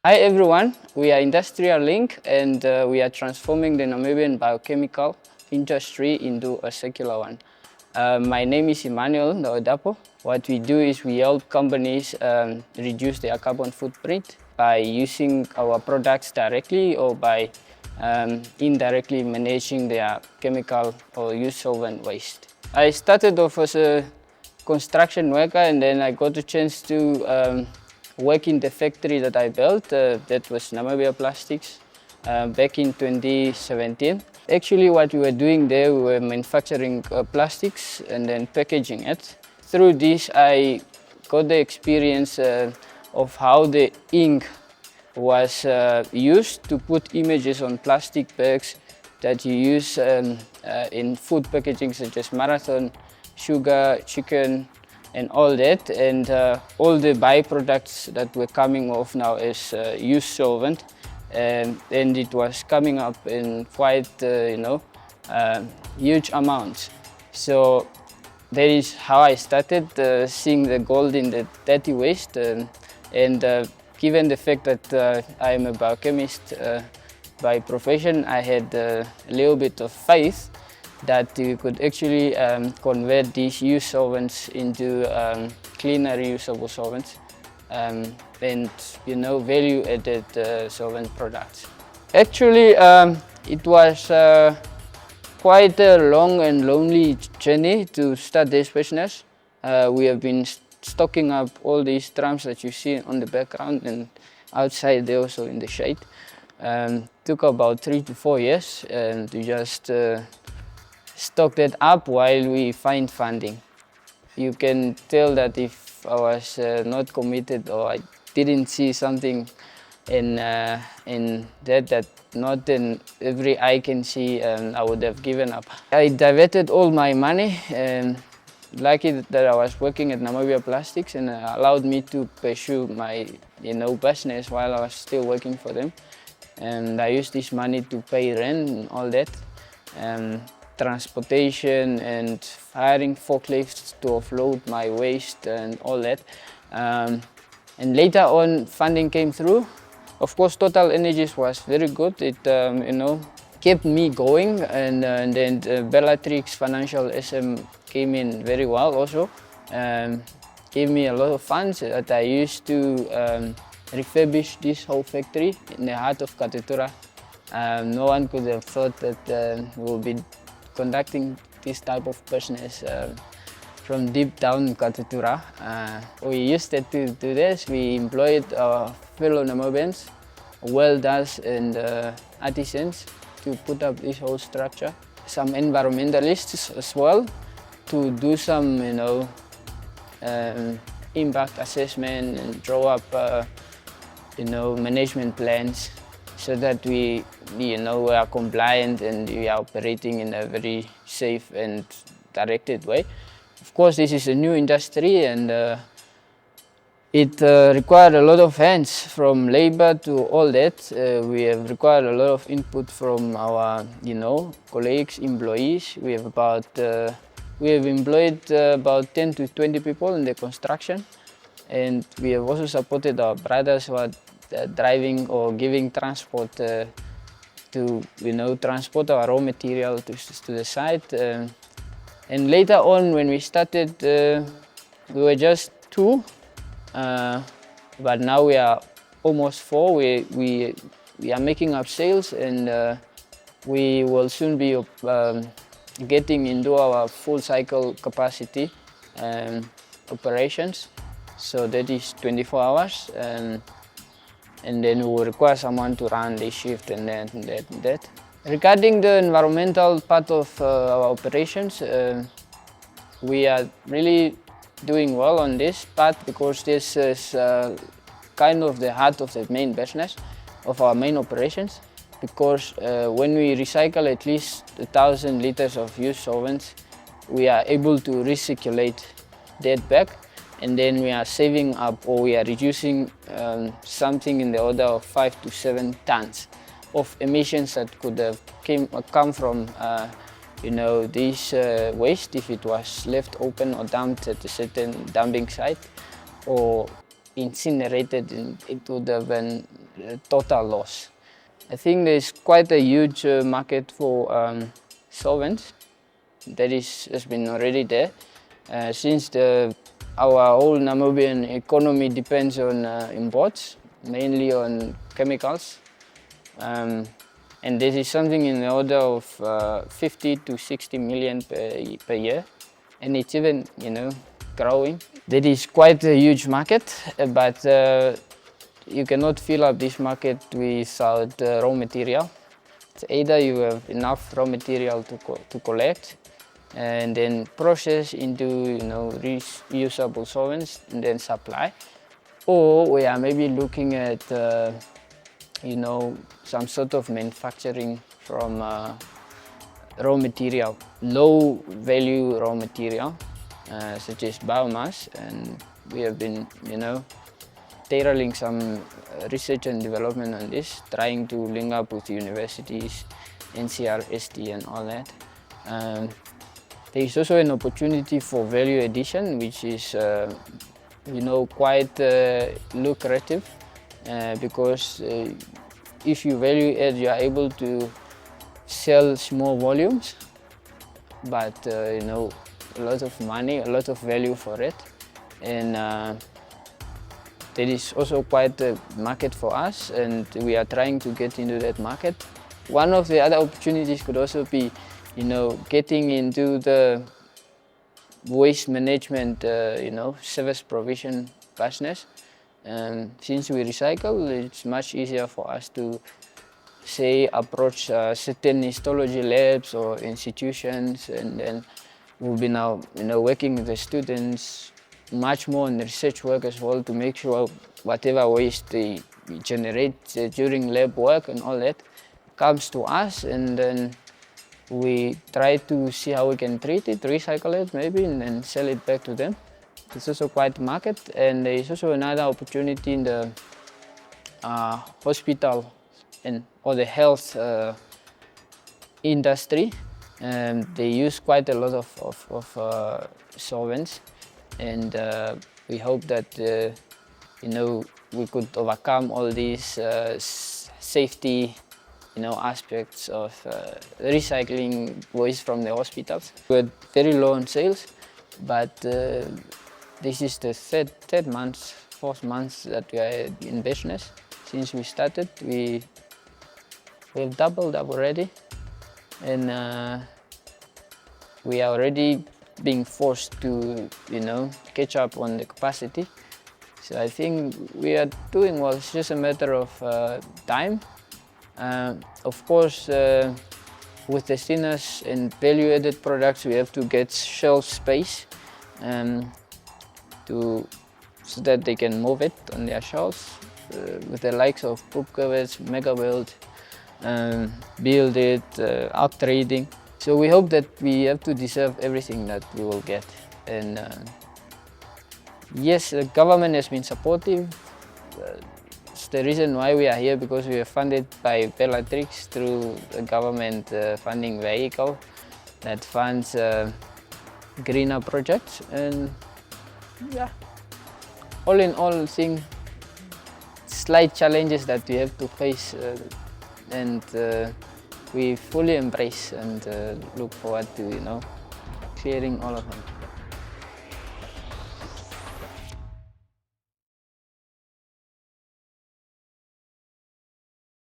Hi everyone, we are Industrialink and we are transforming the Namibian biochemical industry into a circular one. My name is Emmanuel Ndaodapo. What we do is we help companies reduce their carbon footprint by using our products directly or by indirectly managing their chemical or use solvent waste. I started off as a construction worker and then I got a chance to work in the factory that I built, that was Namibia Plastics, back in 2017. Actually what we were doing there, we were manufacturing plastics and then packaging it. Through this I got the experience of how the ink was used to put images on plastic bags that you use in food packaging such as marathon, sugar, chicken, and all that, and all the byproducts that were coming off now as use solvent, and it was coming up in quite huge amounts. So that is how I started seeing the gold in the dirty waste, and given the fact that I am a biochemist by profession, I had a little bit of faith that you could actually convert these used solvents into cleaner reusable solvents and value-added solvent products. Actually, it was quite a long and lonely journey to start this business. We have been stocking up all these drums that you see on the background and outside there also in the shade. Took about 3 to 4 years to just stock that up while we find funding. You can tell that if I was not committed or I didn't see something in that not in every eye can see, I would have given up. I diverted all my money, and lucky that I was working at Namibia Plastics and allowed me to pursue my business while I was still working for them. And I used this money to pay rent and all that. Transportation and hiring forklifts to offload my waste and all that. And later on, funding came through. Of course, Total Energies was very good. It kept me going, and then Bellatrix Financial SM came in very well also. Gave me a lot of funds that I used to refurbish this whole factory in the heart of Katutura. No one could have thought that we'll be conducting this type of business from deep down Katutura. We used to do this. We employed our fellow Namibians, welders and artisans to put up this whole structure. Some environmentalists as well to do some impact assessment and draw up management plans, so that we are compliant and we are operating in a very safe and directed way. Of course, this is a new industry and it required a lot of hands, from labor to all that. We have required a lot of input from our colleagues, employees. We have employed about 10 to 20 people in the construction, and we have also supported our brothers who are driving or giving transport to transport our raw material to the site. And later on, when we started, we were just 2, but now we are almost 4. We are making up sales, and we will soon be getting into our full cycle capacity operations. So that is 24 hours. And then we will require someone to run the shift and that. Regarding the environmental part of our operations, we are really doing well on this part, because this is kind of the heart of the main business of our main operations. Because when we recycle at least 1,000 liters of used solvents, we are able to recirculate that back. And then we are saving up, or we are reducing something in the order of 5 to 7 tons of emissions that could have come from this waste if it was left open or dumped at a certain dumping site, or incinerated, it would have been total loss. I think there's quite a huge market for solvents that has been already there. Since our whole Namibian economy depends on imports, mainly on chemicals. And this is something in the order of 50 to 60 million per year. And it's even, growing. That is quite a huge market, but you cannot fill up this market without raw material. It's either you have enough raw material to collect and then process into reusable solvents and then supply, or we are maybe looking at some sort of manufacturing from raw material, low value raw material such as biomass, and we have been tailoring some research and development on this, trying to link up with universities, NCR, and all that. There is also an opportunity for value addition, which is quite lucrative, because if you value add, you are able to sell small volumes, but a lot of money, a lot of value for it, and there is also quite a market for us, and we are trying to get into that market. One of the other opportunities could also be getting into the waste management, service provision business. Since we recycle, it's much easier for us to, say, approach certain histology labs or institutions, and then we'll be now, working with the students much more in research work as well, to make sure whatever waste they generate during lab work and all that comes to us, and then we try to see how we can treat it, recycle it maybe, and then sell it back to them. It's also quite a market, and there is also another opportunity in the hospital or the health industry. They use quite a lot of solvents, and we hope that we could overcome all these safety aspects of recycling waste from the hospitals. We're very low on sales, but this is the fourth month that we are in business. Since we started, we have doubled up already, and we are already being forced to catch up on the capacity. So I think we are doing well. It's just a matter of time. Of course, with the thinners and value-added products, we have to get shelf space so that they can move it on their shelves. With the likes of Poop Covers, Megabuild, Build It, Out Trading. So we hope that we have to deserve everything that we will get. And yes, the government has been supportive. It's the reason why we are here, because we are funded by Bellatrix through a government funding vehicle that funds greener projects. And yeah, all in all, I think slight challenges that we have to face, and we fully embrace and look forward to clearing all of them.